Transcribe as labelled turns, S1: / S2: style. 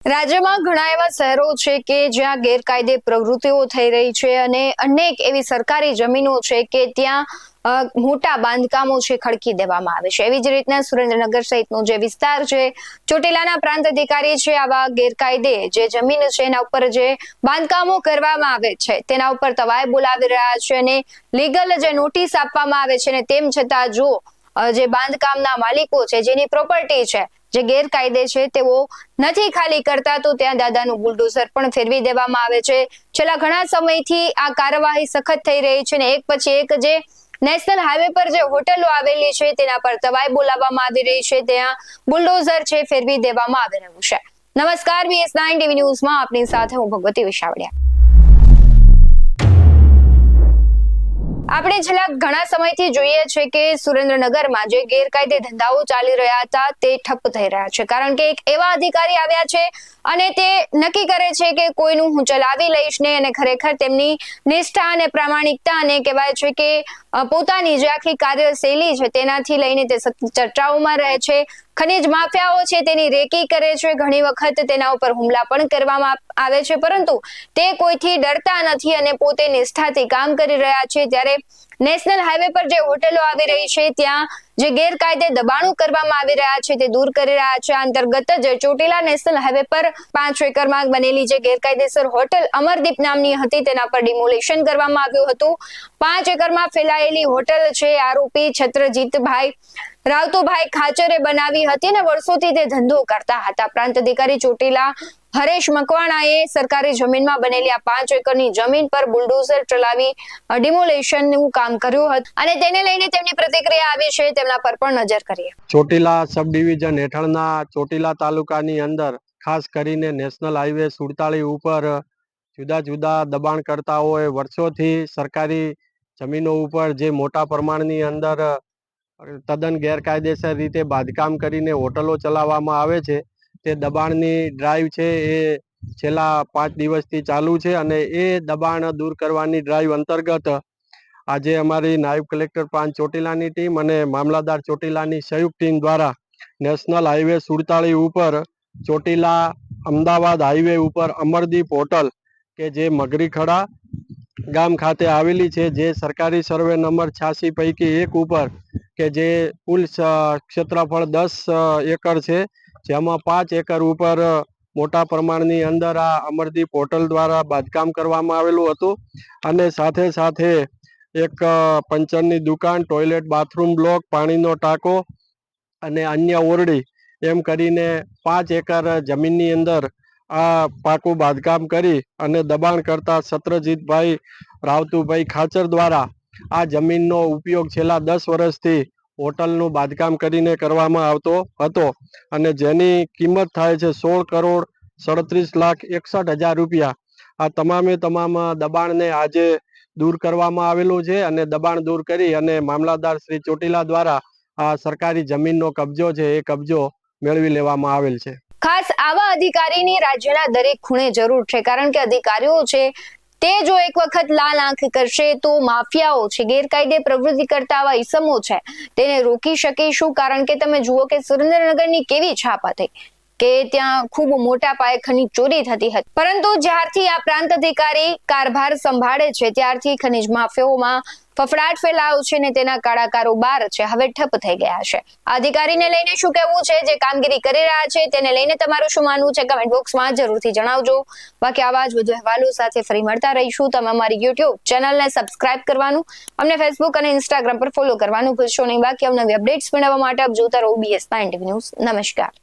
S1: રાજ્યમાં ઘણા એવા શહેરો છે કે જ્યાં ગેરકાયદે પ્રવૃત્તિઓ થઈ રહી છે અને અનેક એવી સરકારી જમીનો છે કે ત્યાં મોટા બાંધકામો છે ખડકી દેવામાં આવે છે। એવી જ રીતના સુરેન્દ્રનગર સહિતનો જે વિસ્તાર છે, ચોટીલાના પ્રાંત અધિકારી છે આવા ગેરકાયદે જે જમીન છે એના ઉપર જે બાંધકામો કરવામાં આવે છે તેના ઉપર તવાય બોલાવી રહ્યા છે અને લીગલ જે નોટિસ આપવામાં આવે છે ને તેમ છતાં જો જે બાંધકામના માલિકો છે, જેની પ્રોપર્ટી છે, જે ગેરકાયદે છે તેઓ નથી ખાલી કરતા તો ત્યાં દાદાનું બુલડોઝર પણ ફેરવી દેવામાં આવે છે। છેલ્લા ઘણા સમયથી આ કાર્યવાહી સખત થઈ રહી છે ને એક પછી એક જે નેશનલ હાઈવે પર જે હોટેલો આવેલી છે તેના પર તવાઈ બોલાવવામાં આવી રહી છે, ત્યાં બુલડોઝર છે ફેરવી દેવામાં આવી રહ્યું છે। નમસ્કાર, BS9 ટીવી ન્યૂઝમાં આપની સાથે હું ભગવતી વિશાવડિયા। આપણે છેલ્લા ઘણા સમયથી જોઈએ છે કે સુરેન્દ્રનગરમાં જે ગેરકાયદે ધંધાઓ ચાલી રહ્યા હતા તે ઠપ થઈ રહ્યા છે, કારણ કે એક એવા અધિકારી આવ્યા છે અને તે નક્કી કરે છે કે કોઈનું હું ચલાવી લઈશ ને, અને ખરેખર તેમની નિષ્ઠા અને પ્રામાણિકતા અને કહેવાય છે કે પોતાની જે આખી કાર્યશૈલી છે તેનાથી લઈને તે ચર્ચાઓમાં રહે છે। ખનીજ માફિયાઓ છે તેની રેકી કરે છે, ઘણી વખત તેના ઉપર હુમલા પણ કરવામાં આવે છે, પરંતુ તે કોઈથી ડરતા નથી અને પોતે નિષ્ઠાથી કામ કરી રહ્યા છે। ત્યારે નેશનલ હાઈવે પર જે હોટેલો આવી રહી છે ત્યાં જે ગેરકાયદે દબાણો કરવામાં આવી રહ્યા છે તે દૂર કરી રહ્યા છે। આ અંતર્ગત જ ચોટીલા નેશનલ હાઈવે પર 5 એકરમાં બનેલી જે ગેરકાયદેસર હોટેલ અમરદીપ નામની હતી તેના પર ડિમોલિશન કરવામાં આવ્યું હતું। 5 એકરમાં ફેલાયેલી હોટેલ છે આરોપી છત્રજીતભાઈ રાવતુભાઈ ખાચરે બનાવી હતી અને વર્ષોથી તે ધંધો કરતા હતા। પ્રાંત અધિકારી ચોટીલા હરેશ મકવાણાએ સરકારી જમીનમાં બનેલી આ 5 એકરની જમીન પર બુલડોઝર ચલાવી ડિમોલેશનનું કામ કર્યું હતું અને તેને લઈને તેમની પ્રતિક્રિયા આવી છે, તેમના પર પણ નજર કરીએ।
S2: ચોટીલા સબ ડિવિઝન હેઠળના ચોટીલા તાલુકાની અંદર ખાસ કરીને નેશનલ હાઈવે 47 ઉપર જુદા જુદા દબાણકર્તાઓએ વર્ષોથી સરકારી જમીનો ઉપર જે મોટા પ્રમાણની અંદર તદ્દન ગેરકાયદેસર રીતે બાંધકામ કરીને હોટલો ચલાવવામાં આવે છે, તે દબાણની ડ્રાઈવ છે એ છેલ્લા 5 દિવસથી ચાલુ છે અને એ દબાણ દૂર કરવાની ડ્રાઈવ અંતર્ગત આજે અમારી નાયબ કલેક્ટર પ્રાંત ચોટીલાની ટીમ અને મામલતદાર ચોટીલાની સંયુક્ત ટીમ દ્વારા નેશનલ હાઈવે 47 ઉપર ચોટીલા અમદાવાદ હાઈવે ઉપર અમરદીપ હોટલ કે જે મગરીખડા ગામ ખાતે આવેલી છે, જે સરકારી સર્વે નંબર 86 પૈકી એક ઉપર કે જે કુલ ક્ષેત્રફળ 10 એકર છે, જેમાં 5 એકર ઉપર મોટા પ્રમાણની અંદર આ અમરદીપ હોટલ દ્વારા બાંધકામ કરવામાં આવેલું હતું અને સાથે સાથે એક પંચરની દુકાન, ટોયલેટ, બાથરૂમ બ્લોક, પાણીનો ટાંકો અને અન્ય ઓરડી એમ કરીને 5 એકર જમીનની અંદર આ પાકું બાંધકામ કરી અને દબાણ કરતા છત્રજીતભાઈ રાવતુભાઈ ખાચર દ્વારા આ જમીનનો ઉપયોગ છેલ્લા 10 વર્ષથી હોટલનું બાંધકામ કરીને કરવામાં આવતો હતો અને જેની કિંમત થાય છે 16,37,61,000 રૂપિયા। આ તમામે તમામ દબાણને આજે દૂર કરવામાં આવેલું છે અને દબાણ દૂર કરી અને મામલતદાર શ્રી ચોટીલા દ્વારા આ સરકારી જમીનનો કબજો છે એ કબજો મેળવી લેવામાં આવેલ છે।
S1: ખાસ આવા અધિકારીની રાજ્યના દરેક ખૂણે જરૂર છે, કારણ કે અધિકારીઓ છે તે જો એક વખત લાલ આંખ કરશે તો માફિયાઓ છે, ગેરકાયદે પ્રવૃત્તિ કરતા આવા ઈસમો છે તેને રોકી શકીશું। કારણ કે તમે જુઓ કે સુરેન્દ્રનગરની કેવી છાપ હતી કે ત્યાં ખૂબ મોટા પાયે ખનીજ ચોરી થતી હતી, પરંતુ જ્યારથી આ પ્રાંત અધિકારી કારભાર સંભાળે છે ત્યારથી ખનીજ માફિયાઓમાં ફફડાટ ફેલાયો છે ને તેના કાળા કારોબાર છે હવે ઠપ થઈ ગયા છે। આ અધિકારીને લઈને શું કહેવું છે, જે કામગીરી કરી રહ્યા છે તેને લઈને તમારું શું માનવું છે, કમેન્ટ બોક્સમાં જરૂરથી જણાવજો। બાકી આવા જ વધુ અહેવાલો સાથે ફરી મળતા રહીશું। તમે અમારી YouTube ચેનલને સબસ્ક્રાઇબ કરવાનું, અમને Facebook અને Instagram પર ફોલો કરવાનું ભૂલશો નહીં। બાકી અવનવી અપડેટ્સ મેળવવા માટે આપ જોતા રહો BS9 ટીવી ન્યૂઝ। નમસ્કાર।